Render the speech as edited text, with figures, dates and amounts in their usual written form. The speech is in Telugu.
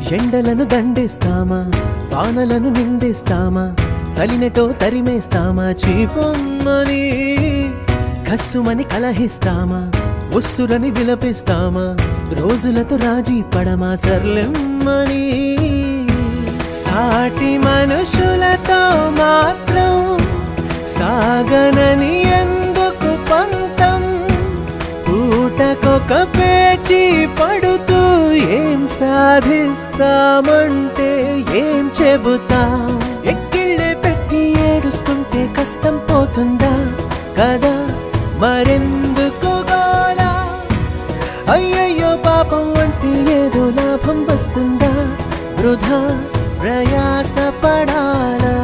ఎండలను దండేస్తామా వానలను నిందేస్తామా చలినటో తరిమేస్తామా చీపొమ్మని కస్సుమని కలహిస్తామా ఉస్సురని విలపిస్తామా రోజులతో రాజీ పడమా సర్లెమ్మని సాటి మనుషులతో మాత్రం సాగనని ఎందుకు పంతం పూటకొక పేచి పడుతూ ఏం సాధిస్తామంటే ఏం చెబుతా ఎక్కిళ్ళే పెట్టి ఏడుస్తుంటే కష్టం పోతుందా కదా మరెందుకు గోలా అయ్యయ్యో పాపం అంటే ఏదో లాభం వస్తుందా వృధా ప్రయాస పడాలా